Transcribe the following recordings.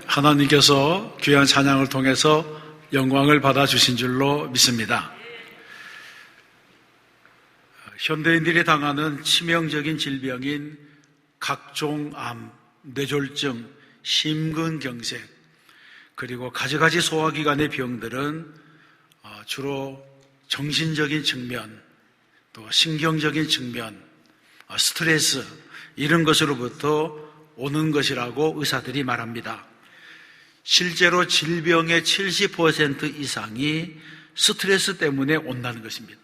하나님께서 귀한 찬양을 통해서 영광을 받아주신 줄로 믿습니다. 현대인들이 당하는 치명적인 질병인 각종 암, 뇌졸중, 심근경색, 그리고 가지가지 소화기관의 병들은 주로 정신적인 측면, 또 신경적인 측면, 스트레스 이런 것으로부터 오는 것이라고 의사들이 말합니다. 실제로 질병의 70% 이상이 스트레스 때문에 온다는 것입니다.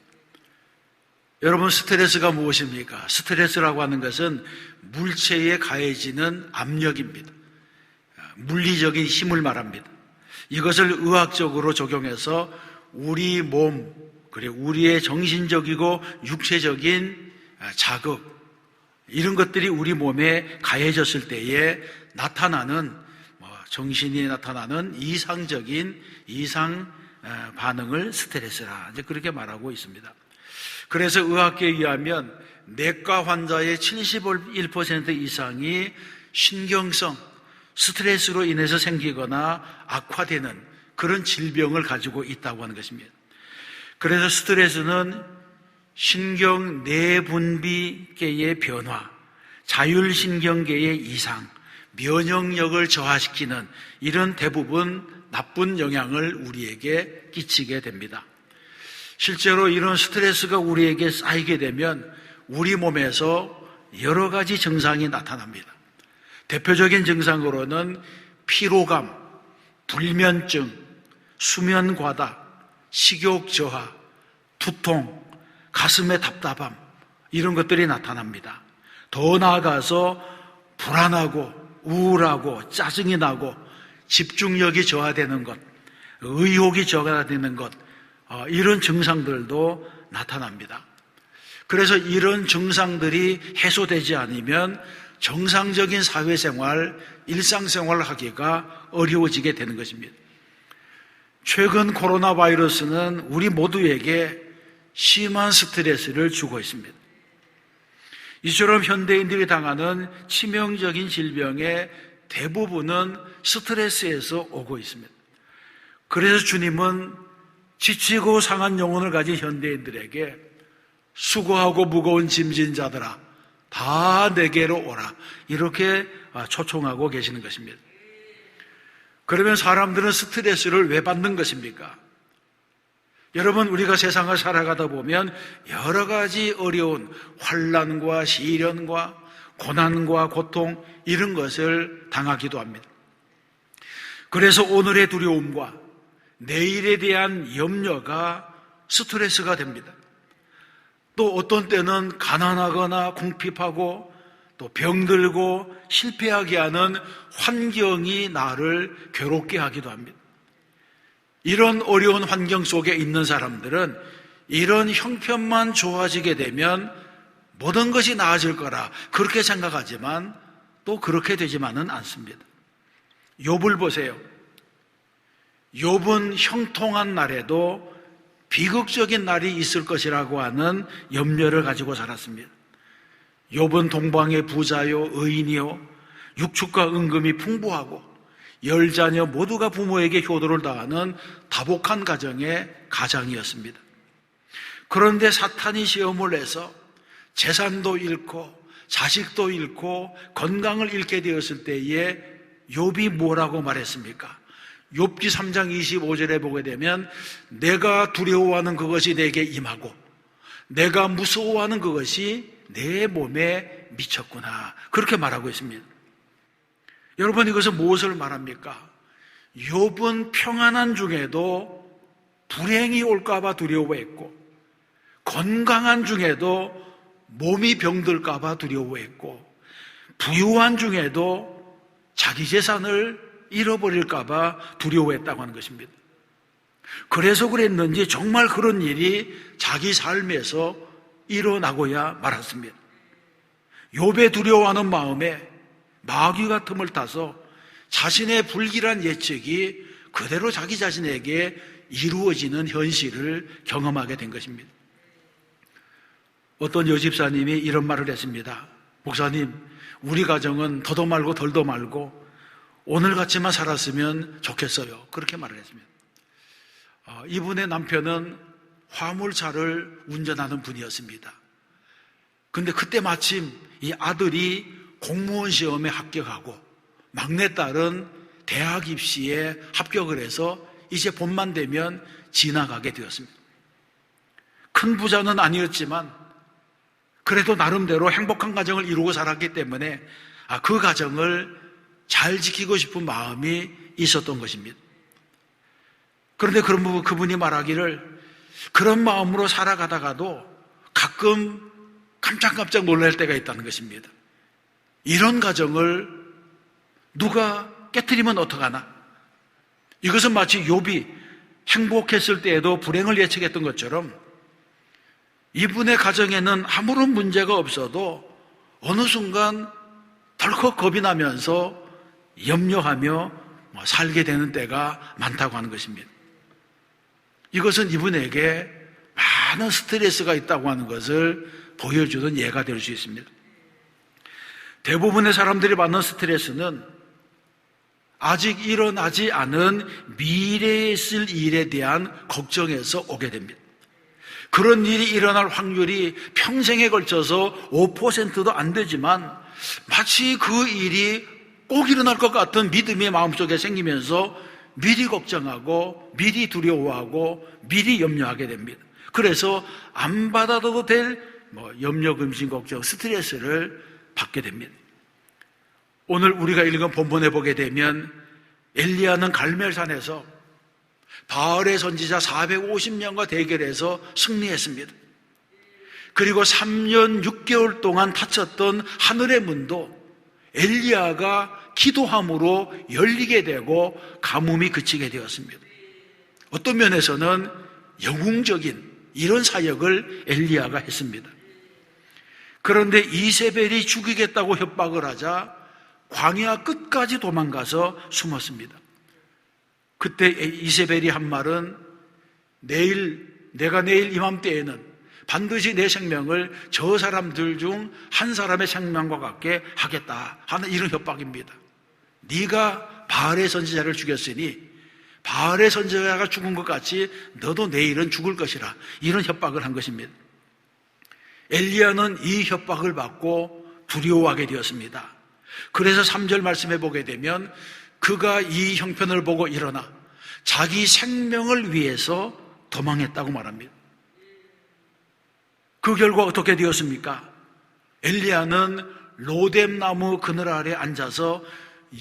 여러분, 스트레스가 무엇입니까? 스트레스라고 하는 것은 물체에 가해지는 압력입니다. 물리적인 힘을 말합니다. 이것을 의학적으로 적용해서 우리 몸, 그리고 우리의 정신적이고 육체적인 자극, 이런 것들이 우리 몸에 가해졌을 때에 나타나는, 정신이 나타나는 이상적인 이상 반응을 스트레스라 이제 그렇게 말하고 있습니다. 그래서 의학계에 의하면 내과 환자의 71% 이상이 신경성 스트레스로 인해서 생기거나 악화되는 그런 질병을 가지고 있다고 하는 것입니다. 그래서 스트레스는 신경 내분비계의 변화, 자율신경계의 이상, 면역력을 저하시키는 이런 대부분 나쁜 영향을 우리에게 끼치게 됩니다. 실제로 이런 스트레스가 우리에게 쌓이게 되면 우리 몸에서 여러 가지 증상이 나타납니다. 대표적인 증상으로는 피로감, 불면증, 수면 과다, 식욕 저하, 두통, 가슴의 답답함, 이런 것들이 나타납니다. 더 나아가서 불안하고 우울하고 짜증이 나고 집중력이 저하되는 것, 의욕이 저하되는 것, 이런 증상들도 나타납니다. 그래서 이런 증상들이 해소되지 않으면 정상적인 사회생활, 일상생활을 하기가 어려워지게 되는 것입니다. 최근 코로나 바이러스는 우리 모두에게 심한 스트레스를 주고 있습니다. 이처럼 현대인들이 당하는 치명적인 질병의 대부분은 스트레스에서 오고 있습니다. 그래서 주님은 지치고 상한 영혼을 가진 현대인들에게 수고하고 무거운 짐진 자들아 다 내게로 오라, 이렇게 초청하고 계시는 것입니다. 그러면 사람들은 스트레스를 왜 받는 것입니까? 여러분, 우리가 세상을 살아가다 보면 여러 가지 어려운 환난과 시련과 고난과 고통, 이런 것을 당하기도 합니다. 그래서 오늘의 두려움과 내일에 대한 염려가 스트레스가 됩니다. 또 어떤 때는 가난하거나 궁핍하고 또 병들고 실패하게 하는 환경이 나를 괴롭게 하기도 합니다. 이런 어려운 환경 속에 있는 사람들은 이런 형편만 좋아지게 되면 모든 것이 나아질 거라 그렇게 생각하지만 또 그렇게 되지만은 않습니다. 욥을 보세요. 욥은 형통한 날에도 비극적인 날이 있을 것이라고 하는 염려를 가지고 살았습니다. 욥은 동방의 부자요, 의인이요, 육축과 은금이 풍부하고 10자녀 모두가 부모에게 효도를 다하는 다복한 가정의 가장이었습니다. 그런데 사탄이 시험을 내서 재산도 잃고 자식도 잃고 건강을 잃게 되었을 때에 욥이 뭐라고 말했습니까? 욥기 3장 25절에 보게 되면 내가 두려워하는 그것이 내게 임하고 내가 무서워하는 그것이 내 몸에 미쳤구나, 그렇게 말하고 있습니다. 여러분, 이것은 무엇을 말합니까? 욥은 평안한 중에도 불행이 올까 봐 두려워했고 건강한 중에도 몸이 병들까 봐 두려워했고 부유한 중에도 자기 재산을 잃어버릴까 봐 두려워했다고 하는 것입니다. 그래서 그랬는지 정말 그런 일이 자기 삶에서 일어나고야 말았습니다. 욥의 두려워하는 마음에 마귀가 틈을 타서 자신의 불길한 예측이 그대로 자기 자신에게 이루어지는 현실을 경험하게 된 것입니다. 어떤 여집사님이 이런 말을 했습니다. 목사님, 우리 가정은 더도 말고 덜도 말고 오늘같이만 살았으면 좋겠어요. 그렇게 말을 했습니다. 이분의 남편은 화물차를 운전하는 분이었습니다. 근데 그때 마침 이 아들이 공무원 시험에 합격하고 막내딸은 대학 입시에 합격을 해서 이제 봄만 되면 지나가게 되었습니다. 큰 부자는 아니었지만 그래도 나름대로 행복한 가정을 이루고 살았기 때문에 그 가정을 잘 지키고 싶은 마음이 있었던 것입니다. 그런데 그분이 말하기를 그런 마음으로 살아가다가도 가끔 깜짝깜짝 놀랄 때가 있다는 것입니다. 이런 가정을 누가 깨트리면 어떡하나? 이것은 마치 욥이 행복했을 때에도 불행을 예측했던 것처럼 이분의 가정에는 아무런 문제가 없어도 어느 순간 덜컥 겁이 나면서 염려하며 살게 되는 때가 많다고 하는 것입니다. 이것은 이분에게 많은 스트레스가 있다고 하는 것을 보여주는 예가 될 수 있습니다. 대부분의 사람들이 받는 스트레스는 아직 일어나지 않은 미래에 있을 일에 대한 걱정에서 오게 됩니다. 그런 일이 일어날 확률이 평생에 걸쳐서 5%도 안 되지만 마치 그 일이 꼭 일어날 것 같은 믿음이 마음속에 생기면서 미리 걱정하고 미리 두려워하고 미리 염려하게 됩니다. 그래서 안 받아도 될 염려, 근심, 걱정, 스트레스를 받게 됩니다. 오늘 우리가 읽은 본문에 보게 되면 엘리야는 갈멜산에서 바알의 선지자 450명과 대결해서 승리했습니다. 그리고 3년 6개월 동안 닫혔던 하늘의 문도 엘리야가 기도함으로 열리게 되고 가뭄이 그치게 되었습니다. 어떤 면에서는 영웅적인 이런 사역을 엘리야가 했습니다. 그런데 이세벨이 죽이겠다고 협박을 하자 광야 끝까지 도망가서 숨었습니다. 그때 이세벨이 한 말은 내가 내일 이맘때에는 반드시 내 생명을 저 사람들 중 한 사람의 생명과 같게 하겠다 하는 이런 협박입니다. 네가 바알의 선지자를 죽였으니 바알의 선지자가 죽은 것 같이 너도 내일은 죽을 것이라, 이런 협박을 한 것입니다. 엘리야는 이 협박을 받고 두려워하게 되었습니다. 그래서 3절 말씀해 보게 되면 그가 이 형편을 보고 일어나 자기 생명을 위해서 도망했다고 말합니다. 그 결과 어떻게 되었습니까? 엘리야는 로뎀나무 그늘 아래 앉아서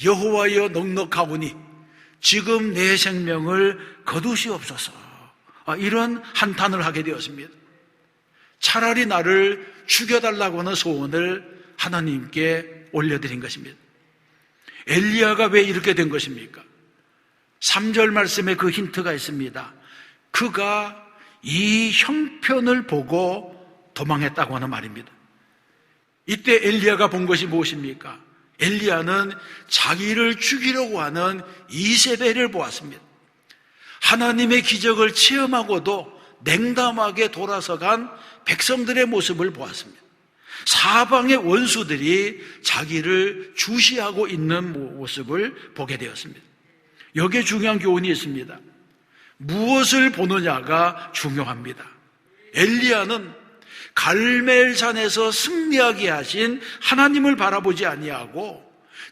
여호와여 넉넉하오니 지금 내 생명을 거두시옵소서, 이런 한탄을 하게 되었습니다. 차라리 나를 죽여달라고 하는 소원을 하나님께 올려드린 것입니다. 엘리야가 왜 이렇게 된 것입니까? 3절 말씀에 그 힌트가 있습니다. 그가 이 형편을 보고 도망했다고 하는 말입니다. 이때 엘리야가 본 것이 무엇입니까? 엘리야는 자기를 죽이려고 하는 이세벨을 보았습니다. 하나님의 기적을 체험하고도 냉담하게 돌아서간 백성들의 모습을 보았습니다. 사방의 원수들이 자기를 주시하고 있는 모습을 보게 되었습니다. 여기에 중요한 교훈이 있습니다. 무엇을 보느냐가 중요합니다. 엘리야는 갈멜산에서 승리하게 하신 하나님을 바라보지 아니하고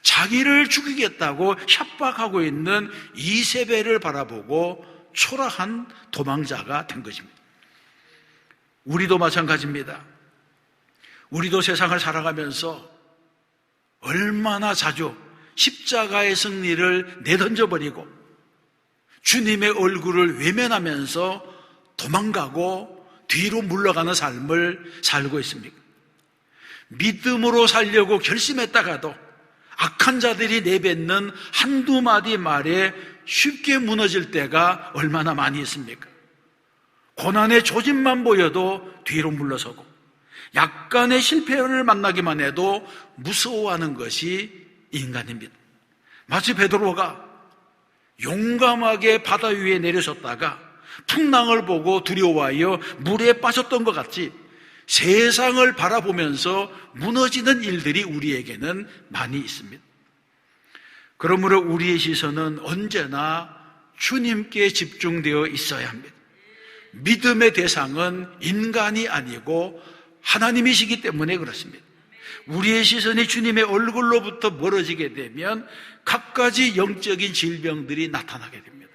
자기를 죽이겠다고 협박하고 있는 이세벨을 바라보고 초라한 도망자가 된 것입니다. 우리도 마찬가지입니다. 우리도 세상을 살아가면서 얼마나 자주 십자가의 승리를 내던져버리고 주님의 얼굴을 외면하면서 도망가고 뒤로 물러가는 삶을 살고 있습니까? 믿음으로 살려고 결심했다가도 악한 자들이 내뱉는 한두 마디 말에 쉽게 무너질 때가 얼마나 많이 있습니까? 고난의 조짐만 보여도 뒤로 물러서고 약간의 실패를 만나기만 해도 무서워하는 것이 인간입니다. 마치 베드로가 용감하게 바다 위에 내려섰다가 풍랑을 보고 두려워하여 물에 빠졌던 것 같이 세상을 바라보면서 무너지는 일들이 우리에게는 많이 있습니다. 그러므로 우리의 시선은 언제나 주님께 집중되어 있어야 합니다. 믿음의 대상은 인간이 아니고 하나님이시기 때문에 그렇습니다. 우리의 시선이 주님의 얼굴로부터 멀어지게 되면 갖가지 영적인 질병들이 나타나게 됩니다.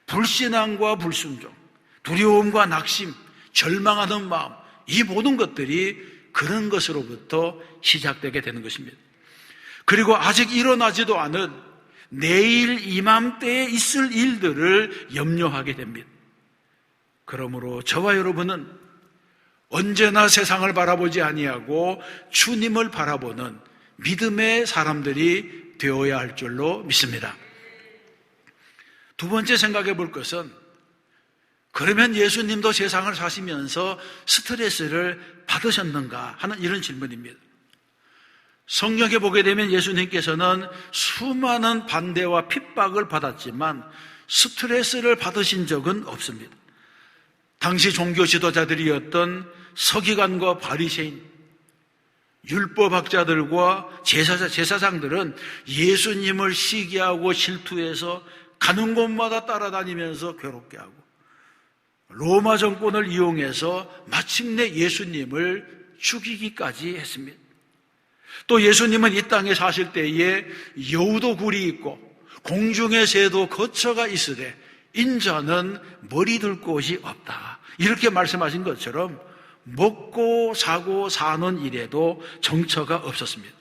불신앙과 불순종, 두려움과 낙심, 절망하는 마음, 이 모든 것들이 그런 것으로부터 시작되게 되는 것입니다. 그리고 아직 일어나지도 않은 내일 이맘때에 있을 일들을 염려하게 됩니다. 그러므로 저와 여러분은 언제나 세상을 바라보지 아니하고 주님을 바라보는 믿음의 사람들이 되어야 할 줄로 믿습니다. 두 번째 생각해 볼 것은, 그러면 예수님도 세상을 사시면서 스트레스를 받으셨는가 하는 이런 질문입니다. 성경에 보게 되면 예수님께서는 수많은 반대와 핍박을 받았지만 스트레스를 받으신 적은 없습니다. 당시 종교 지도자들이었던 서기관과 바리새인, 율법학자들과 제사장들은 예수님을 시기하고 질투해서 가는 곳마다 따라다니면서 괴롭게 하고, 로마 정권을 이용해서 마침내 예수님을 죽이기까지 했습니다. 또 예수님은 이 땅에 사실 때에 여우도 굴이 있고 공중의 새도 거처가 있으되 인자는 머리 둘 곳이 없다, 이렇게 말씀하신 것처럼 먹고 사고 사는 일에도 정처가 없었습니다.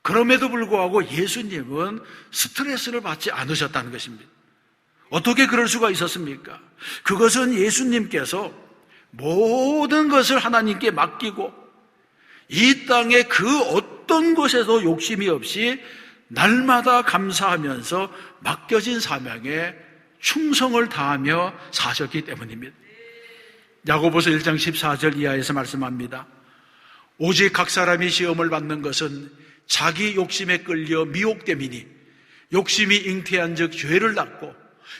그럼에도 불구하고 예수님은 스트레스를 받지 않으셨다는 것입니다. 어떻게 그럴 수가 있었습니까? 그것은 예수님께서 모든 것을 하나님께 맡기고 이 땅의 그 어떤 것에도 욕심이 없이 날마다 감사하면서 맡겨진 사명에 충성을 다하며 사셨기 때문입니다. 야고보서 1장 14절 이하에서 말씀합니다. 오직 각 사람이 시험을 받는 것은 자기 욕심에 끌려 미혹됨이니 욕심이 잉태한 즉 죄를 낳고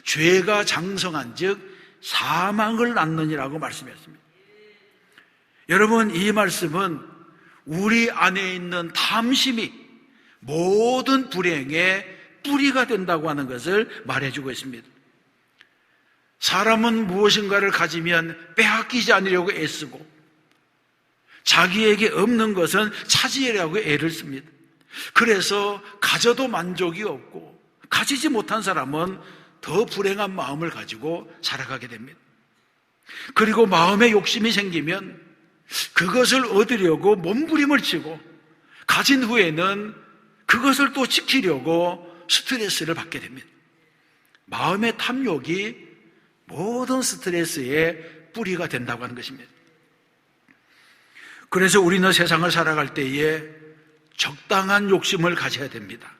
죄가 장성한 즉 사망을 낳느니라고 말씀했습니다. 여러분, 이 말씀은 우리 안에 있는 탐심이 모든 불행의 뿌리가 된다고 하는 것을 말해주고 있습니다. 사람은 무엇인가를 가지면 빼앗기지 않으려고 애쓰고 자기에게 없는 것은 차지하려고 애를 씁니다. 그래서 가져도 만족이 없고 가지지 못한 사람은 더 불행한 마음을 가지고 살아가게 됩니다. 그리고 마음에 욕심이 생기면 그것을 얻으려고 몸부림을 치고 가진 후에는 그것을 또 지키려고 스트레스를 받게 됩니다. 마음의 탐욕이 모든 스트레스의 뿌리가 된다고 하는 것입니다. 그래서 우리는 세상을 살아갈 때에 적당한 욕심을 가져야 됩니다.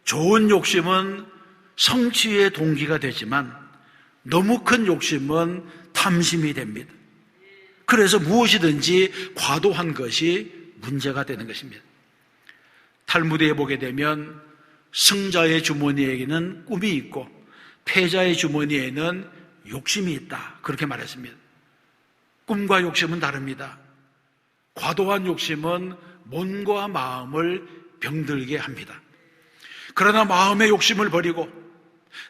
좋은 욕심은 성취의 동기가 되지만 너무 큰 욕심은 탐심이 됩니다. 그래서 무엇이든지 과도한 것이 문제가 되는 것입니다. 탈무드에 보게 되면 승자의 주머니에게는 꿈이 있고 패자의 주머니에는 욕심이 있다, 그렇게 말했습니다. 꿈과 욕심은 다릅니다. 과도한 욕심은 몸과 마음을 병들게 합니다. 그러나 마음의 욕심을 버리고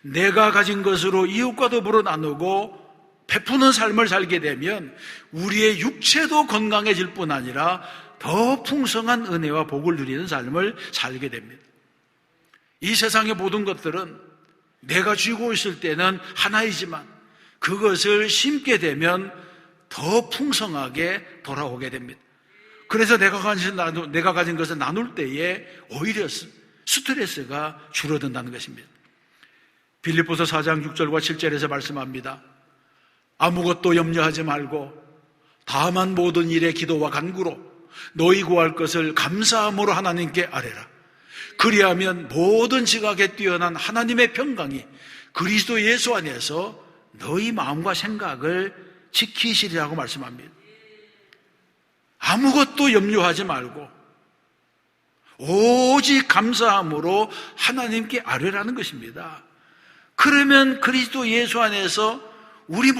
내가 가진 것으로 이웃과 더불어 나누고 베푸는 삶을 살게 되면 우리의 육체도 건강해질 뿐 아니라 더 풍성한 은혜와 복을 누리는 삶을 살게 됩니다. 이 세상의 모든 것들은 내가 쥐고 있을 때는 하나이지만 그것을 심게 되면 더 풍성하게 돌아오게 됩니다. 그래서 내가 가진 것을 나눌 때에 오히려 스트레스가 줄어든다는 것입니다. 빌립보서 4장 6절과 7절에서 말씀합니다. 아무것도 염려하지 말고 다만 모든 일에 기도와 간구로 너희 구할 것을 감사함으로 하나님께 아뢰라. 그리하면 모든 지각에 뛰어난 하나님의 평강이 그리스도 예수 안에서 너희 마음과 생각을 지키시리라고 말씀합니다. 아무것도 염려하지 말고 오직 감사함으로 하나님께 아뢰라는 것입니다. 그러면 그리스도 예수 안에서 우리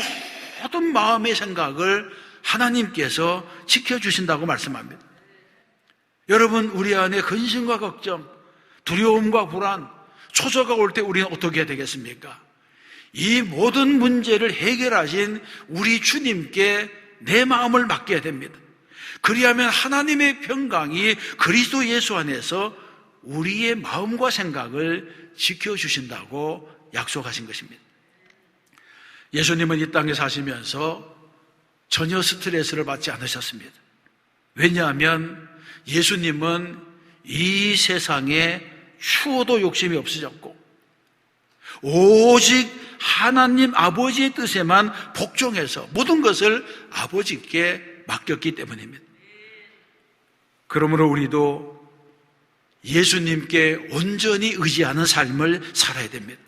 모든 마음의 생각을 하나님께서 지켜주신다고 말씀합니다. 여러분, 우리 안에 근심과 걱정, 두려움과 불안, 초조가 올 때 우리는 어떻게 해야 되겠습니까? 이 모든 문제를 해결하신 우리 주님께 내 마음을 맡겨야 됩니다. 그리하면 하나님의 평강이 그리스도 예수 안에서 우리의 마음과 생각을 지켜주신다고 약속하신 것입니다. 예수님은 이 땅에 사시면서 전혀 스트레스를 받지 않으셨습니다. 왜냐하면 예수님은 이 세상에 추호도 욕심이 없으셨고 오직 하나님 아버지의 뜻에만 복종해서 모든 것을 아버지께 맡겼기 때문입니다. 그러므로 우리도 예수님께 온전히 의지하는 삶을 살아야 됩니다.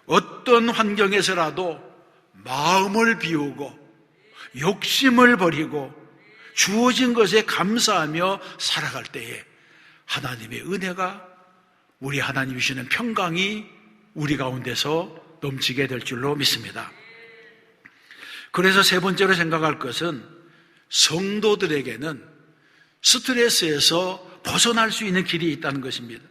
어떤 환경에서라도 마음을 비우고 욕심을 버리고 주어진 것에 감사하며 살아갈 때에 하나님의 은혜가, 우리 하나님이 주시는 평강이 우리 가운데서 넘치게 될 줄로 믿습니다. 그래서 세 번째로 생각할 것은 성도들에게는 스트레스에서 벗어날 수 있는 길이 있다는 것입니다.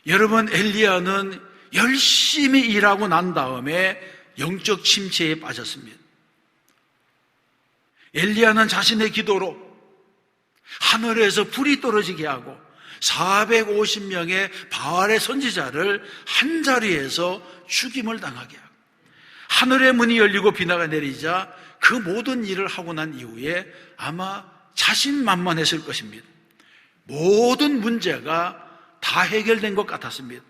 여러분, 엘리야는 열심히 일하고 난 다음에 영적 침체에 빠졌습니다. 엘리야는 자신의 기도로 하늘에서 불이 떨어지게 하고 450명의 바알의 선지자를 한자리에서 죽임을 당하게 하고 하늘의 문이 열리고 비나가 내리자 그 모든 일을 하고 난 이후에 아마 자신만만했을 것입니다. 모든 문제가 다 해결된 것 같았습니다.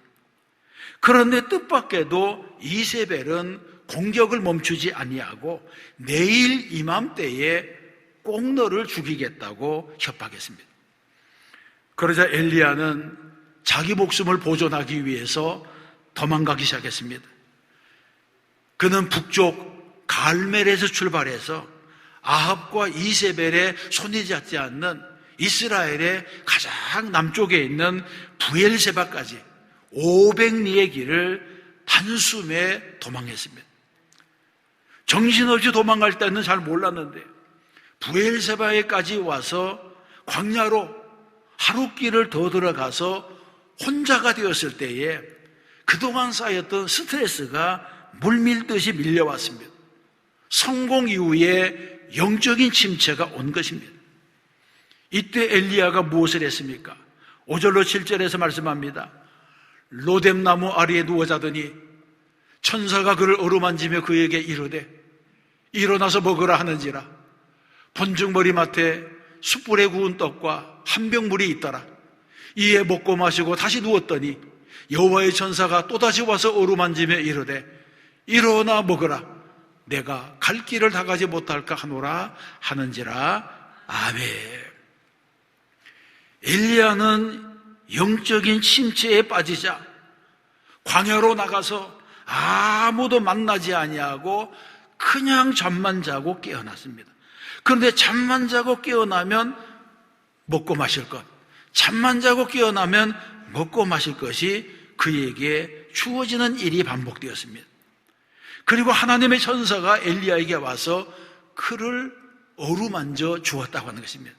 그런데 뜻밖에도 이세벨은 공격을 멈추지 아니하고 내일 이맘때에 꼭 너를 죽이겠다고 협박했습니다. 그러자 엘리야는 자기 목숨을 보존하기 위해서 도망가기 시작했습니다. 그는 북쪽 갈멜에서 출발해서 아합과 이세벨의 손이 닿지 않는 이스라엘의 가장 남쪽에 있는 부엘세바까지 500리의 길을 단숨에 도망했습니다. 정신없이 도망갈 때는 잘 몰랐는데 부엘세바에까지 와서 광야로 하루 길을 더 들어가서 혼자가 되었을 때에 그동안 쌓였던 스트레스가 물밀듯이 밀려왔습니다. 성공 이후에 영적인 침체가 온 것입니다. 이때 엘리야가 무엇을 했습니까? 5절로 7절에서 말씀합니다. 로뎀나무 아래에 누워 자더니 천사가 그를 어루만지며 그에게 이르되 일어나서 먹으라 하는지라. 본죽머리맡에 숯불에 구운 떡과 한 병 물이 있더라. 이에 먹고 마시고 다시 누웠더니 여호와의 천사가 또다시 와서 어루만지며 이르되 일어나 먹으라. 내가 갈 길을 다 가지 못할까 하노라 하는지라. 아멘. 엘리야는 영적인 침체에 빠지자 광야로 나가서 아무도 만나지 아니하고 그냥 잠만 자고 깨어났습니다. 그런데 잠만 자고 깨어나면 먹고 마실 것, 잠만 자고 깨어나면 먹고 마실 것이 그에게 주어지는 일이 반복되었습니다. 그리고 하나님의 천사가 엘리야에게 와서 그를 어루만져 주었다고 하는 것입니다.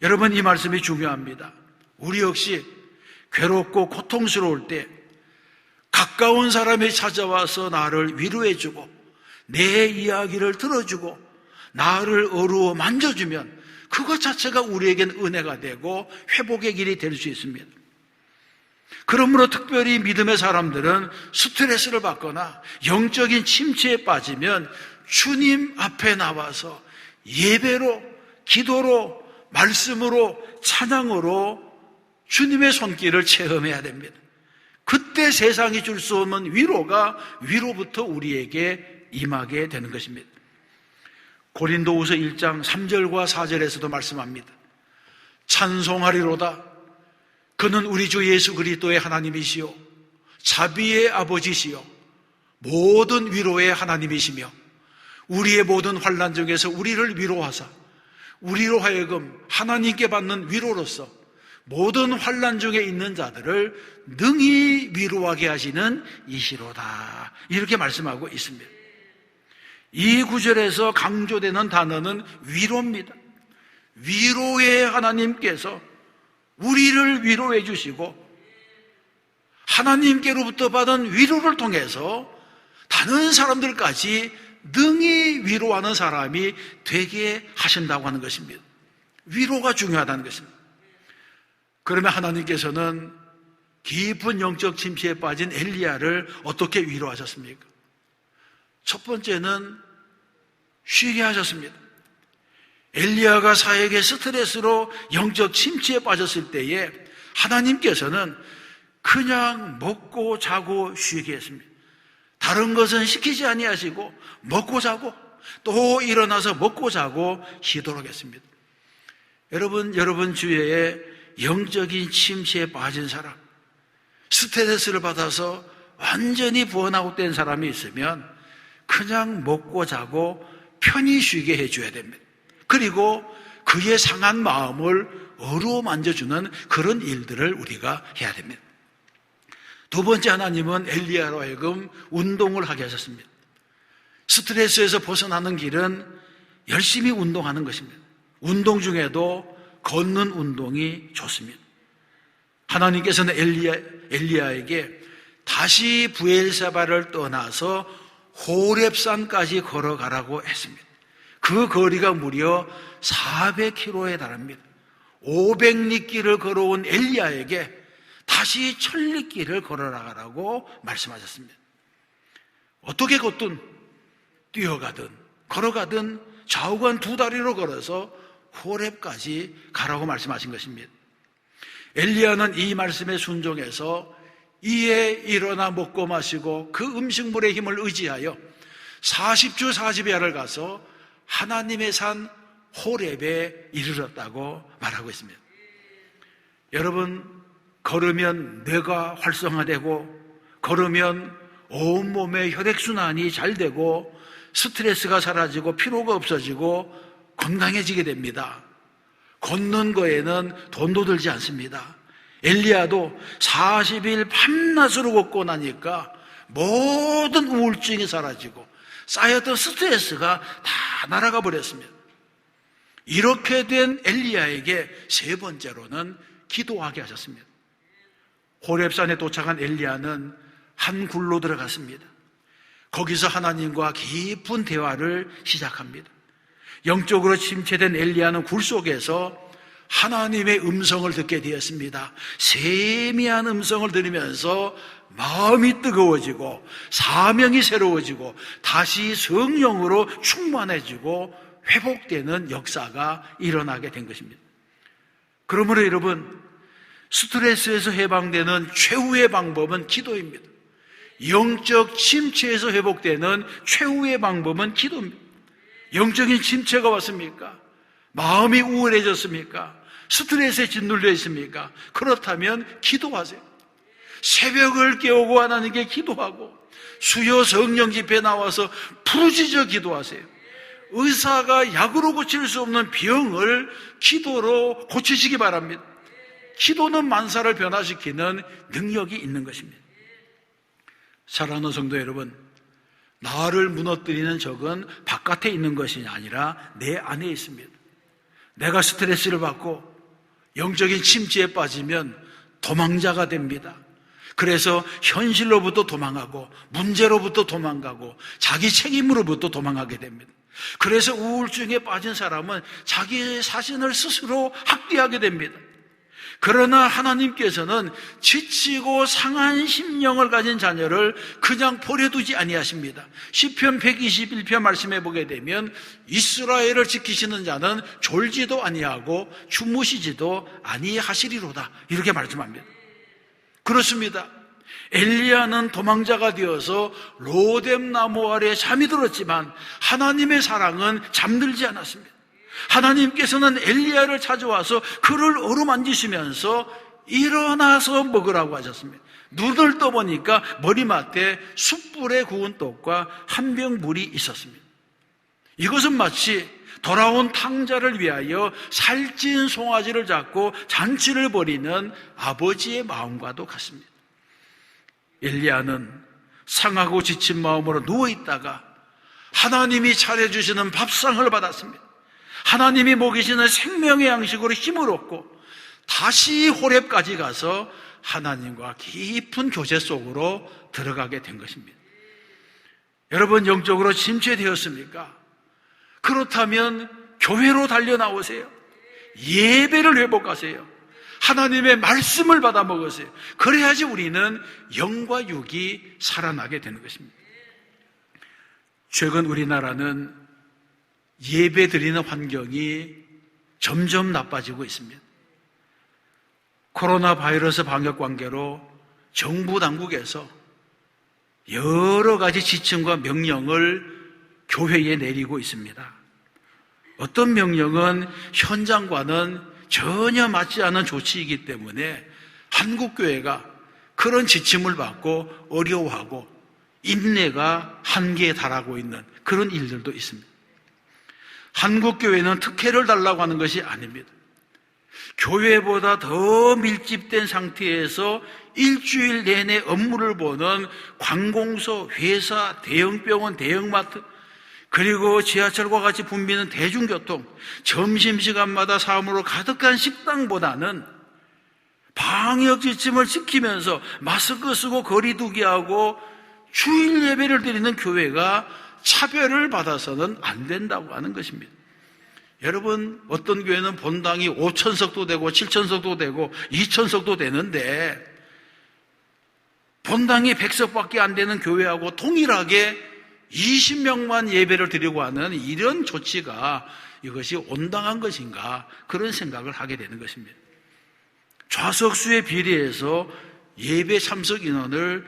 여러분, 이 말씀이 중요합니다. 우리 역시 괴롭고 고통스러울 때 가까운 사람이 찾아와서 나를 위로해주고 내 이야기를 들어주고 나를 어루어 만져주면 그것 자체가 우리에겐 은혜가 되고 회복의 길이 될 수 있습니다. 그러므로 특별히 믿음의 사람들은 스트레스를 받거나 영적인 침체에 빠지면 주님 앞에 나와서 예배로, 기도로, 말씀으로, 찬양으로 주님의 손길을 체험해야 됩니다. 그때 세상이 줄 수 없는 위로가 위로부터 우리에게 임하게 되는 것입니다. 고린도후서 1장 3절과 4절에서도 말씀합니다. 찬송하리로다. 그는 우리 주 예수 그리스도의 하나님이시요 자비의 아버지시요 모든 위로의 하나님이시며 우리의 모든 환난 중에서 우리를 위로하사 우리로 하여금 하나님께 받는 위로로서 모든 환난 중에 있는 자들을 능히 위로하게 하시는 이시로다. 이렇게 말씀하고 있습니다. 이 구절에서 강조되는 단어는 위로입니다. 위로의 하나님께서 우리를 위로해 주시고 하나님께로부터 받은 위로를 통해서 다른 사람들까지 능히 위로하는 사람이 되게 하신다고 하는 것입니다. 위로가 중요하다는 것입니다. 그러면 하나님께서는 깊은 영적 침체에 빠진 엘리야를 어떻게 위로하셨습니까? 첫 번째는 쉬게 하셨습니다. 엘리야가 사역의 스트레스로 영적 침체에 빠졌을 때에 하나님께서는 그냥 먹고 자고 쉬게 했습니다. 다른 것은 시키지 아니하시고 먹고 자고 또 일어나서 먹고 자고 쉬도록 했습니다. 여러분 주위에 영적인 침체에 빠진 사람, 스트레스를 받아서 완전히 번아웃된 사람이 있으면 그냥 먹고 자고 편히 쉬게 해줘야 됩니다. 그리고 그의 상한 마음을 어루만져주는 그런 일들을 우리가 해야 됩니다. 두 번째, 하나님은 엘리야로 하여금 운동을 하게 하셨습니다. 스트레스에서 벗어나는 길은 열심히 운동하는 것입니다. 운동 중에도 걷는 운동이 좋습니다. 하나님께서는 엘리야에게 다시 브엘세바를 떠나서 호렙산까지 걸어가라고 했습니다. 그 거리가 무려 400km에 달합니다. 500리길을 걸어온 엘리야에게 다시 1000리길을 걸어가라고 말씀하셨습니다. 어떻게 걷든 뛰어가든 걸어가든 좌우간 2다리로 걸어서 호렙까지 가라고 말씀하신 것입니다. 엘리야는 이 말씀에 순종해서 이에 일어나 먹고 마시고 그 음식물의 힘을 의지하여 40주 40야를 가서 하나님의 산 호렙에 이르렀다고 말하고 있습니다. 여러분, 걸으면 뇌가 활성화되고 걸으면 온몸의 혈액순환이 잘 되고 스트레스가 사라지고 피로가 없어지고 건강해지게 됩니다. 걷는 거에는 돈도 들지 않습니다. 엘리야도 40일 밤낮으로 걷고 나니까 모든 우울증이 사라지고 쌓였던 스트레스가 다 날아가 버렸습니다. 이렇게 된 엘리야에게 세 번째로는 기도하게 하셨습니다. 호렙산에 도착한 엘리야는 한 굴로 들어갔습니다. 거기서 하나님과 깊은 대화를 시작합니다. 영적으로 침체된 엘리야는 굴 속에서 하나님의 음성을 듣게 되었습니다. 세미한 음성을 들으면서 마음이 뜨거워지고 사명이 새로워지고 다시 성령으로 충만해지고 회복되는 역사가 일어나게 된 것입니다. 그러므로 여러분, 스트레스에서 해방되는 최후의 방법은 기도입니다. 영적 침체에서 회복되는 최후의 방법은 기도입니다. 영적인 침체가 왔습니까? 마음이 우울해졌습니까? 스트레스에 짓눌려 있습니까? 그렇다면 기도하세요. 새벽을 깨우고 하나님께 기도하고 수요 성령 집회에 나와서 부르짖어 기도하세요. 의사가 약으로 고칠 수 없는 병을 기도로 고치시기 바랍니다. 기도는 만사를 변화시키는 능력이 있는 것입니다. 사랑하는 성도 여러분, 나를 무너뜨리는 적은 바깥에 있는 것이 아니라 내 안에 있습니다. 내가 스트레스를 받고 영적인 침체에 빠지면 도망자가 됩니다. 그래서 현실로부터 도망하고 문제로부터 도망가고 자기 책임으로부터 도망하게 됩니다. 그래서 우울증에 빠진 사람은 자기 자신을 스스로 학대하게 됩니다. 그러나 하나님께서는 지치고 상한 심령을 가진 자녀를 그냥 버려두지 아니하십니다. 시편 121편 말씀해 보게 되면 이스라엘을 지키시는 자는 졸지도 아니하고 주무시지도 아니하시리로다, 이렇게 말씀합니다. 그렇습니다. 엘리야는 도망자가 되어서 로뎀나무 아래 잠이 들었지만 하나님의 사랑은 잠들지 않았습니다. 하나님께서는 엘리야를 찾아와서 그를 어루만지시면서 일어나서 먹으라고 하셨습니다. 눈을 떠보니까 머리맡에 숯불에 구운 떡과 한 병 물이 있었습니다. 이것은 마치 돌아온 탕자를 위하여 살찐 송아지를 잡고 잔치를 벌이는 아버지의 마음과도 같습니다. 엘리야는 상하고 지친 마음으로 누워있다가 하나님이 차려주시는 밥상을 받았습니다. 하나님이 먹이시는 생명의 양식으로 힘을 얻고 다시 호렙까지 가서 하나님과 깊은 교제 속으로 들어가게 된 것입니다. 여러분, 영적으로 침체되었습니까? 그렇다면 교회로 달려나오세요. 예배를 회복하세요. 하나님의 말씀을 받아 먹으세요. 그래야지 우리는 영과 육이 살아나게 되는 것입니다. 최근 우리나라는 예배 드리는 환경이 점점 나빠지고 있습니다. 코로나 바이러스 방역 관계로 정부 당국에서 여러 가지 지침과 명령을 교회에 내리고 있습니다. 어떤 명령은 현장과는 전혀 맞지 않은 조치이기 때문에 한국교회가 그런 지침을 받고 어려워하고 인내가 한계에 달하고 있는 그런 일들도 있습니다. 한국교회는 특혜를 달라고 하는 것이 아닙니다. 교회보다 더 밀집된 상태에서 일주일 내내 업무를 보는 관공서, 회사, 대형병원, 대형마트, 그리고 지하철과 같이 붐비는 대중교통, 점심시간마다 사람으로 가득한 식당보다는 방역 지침을 지키면서 마스크 쓰고 거리 두기 하고 주일 예배를 드리는 교회가 차별을 받아서는 안 된다고 하는 것입니다. 여러분, 어떤 교회는 본당이 5,000석도 되고 7,000석도 되고 2,000석도 되는데 본당이 100석밖에 안 되는 교회하고 동일하게 20명만 예배를 드리고 하는 이런 조치가 이것이 온당한 것인가, 그런 생각을 하게 되는 것입니다. 좌석수에 비례해서 예배 참석 인원을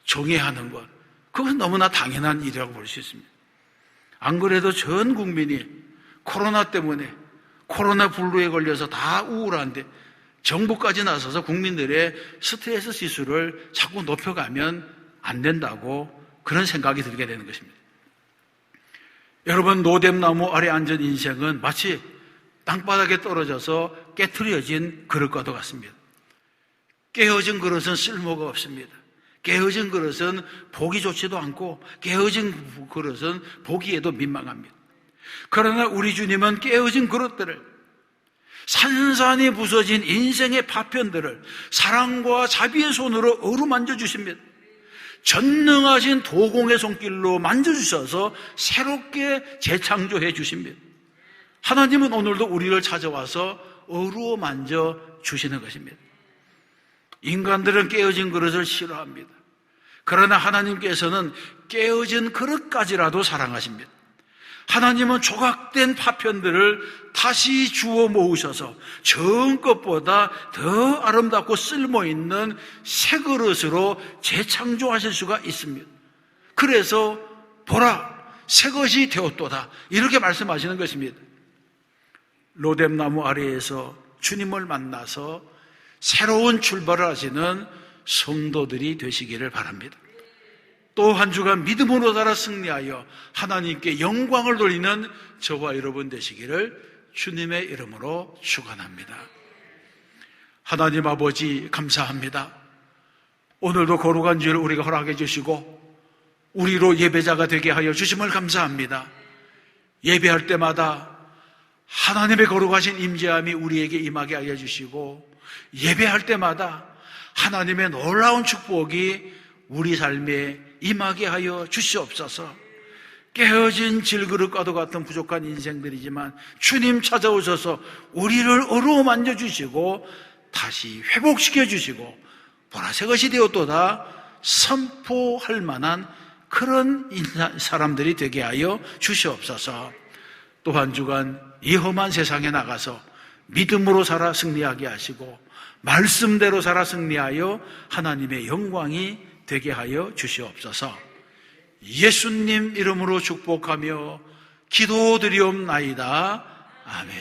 정해하는 것, 그건 너무나 당연한 일이라고 볼 수 있습니다. 안 그래도 전 국민이 코로나 때문에 코로나 블루에 걸려서 다 우울한데 정부까지 나서서 국민들의 스트레스 지수를 자꾸 높여가면 안 된다고 그런 생각이 들게 되는 것입니다. 여러분, 노뎀나무 아래 앉은 인생은 마치 땅바닥에 떨어져서 깨트려진 그릇과도 같습니다. 깨어진 그릇은 쓸모가 없습니다. 깨어진 그릇은 보기 좋지도 않고 깨어진 그릇은 보기에도 민망합니다. 그러나 우리 주님은 깨어진 그릇들을, 산산이 부서진 인생의 파편들을 사랑과 자비의 손으로 어루만져 주십니다. 전능하신 도공의 손길로 만져주셔서 새롭게 재창조해 주십니다. 하나님은 오늘도 우리를 찾아와서 어루어 만져 주시는 것입니다. 인간들은 깨어진 그릇을 싫어합니다. 그러나 하나님께서는 깨어진 그릇까지라도 사랑하십니다. 하나님은 조각된 파편들을 다시 주워 모으셔서 처음 것보다 더 아름답고 쓸모있는 새 그릇으로 재창조하실 수가 있습니다. 그래서 보라, 새 것이 되었도다, 이렇게 말씀하시는 것입니다. 로뎀나무 아래에서 주님을 만나서 새로운 출발을 하시는 성도들이 되시기를 바랍니다. 또 한 주간 믿음으로 살아 승리하여 하나님께 영광을 돌리는 저와 여러분 되시기를 주님의 이름으로 축원합니다. 하나님 아버지, 감사합니다. 오늘도 거룩한 주일 우리가 허락해 주시고 우리로 예배자가 되게 하여 주심을 감사합니다. 예배할 때마다 하나님의 거룩하신 임재함이 우리에게 임하게 하여 주시고, 예배할 때마다 하나님의 놀라운 축복이 우리 삶에 임하게 하여 주시옵소서. 깨어진 질그릇과도 같은 부족한 인생들이지만 주님 찾아오셔서 우리를 어루어 만져주시고 다시 회복시켜 주시고 보라색 것이 되었도다 선포할 만한 그런 사람들이 되게 하여 주시옵소서. 또 한 주간 이 험한 세상에 나가서 믿음으로 살아 승리하게 하시고 말씀대로 살아 승리하여 하나님의 영광이 되게 하여 주시옵소서. 예수님 이름으로 축복하며 기도드리옵나이다. 아멘.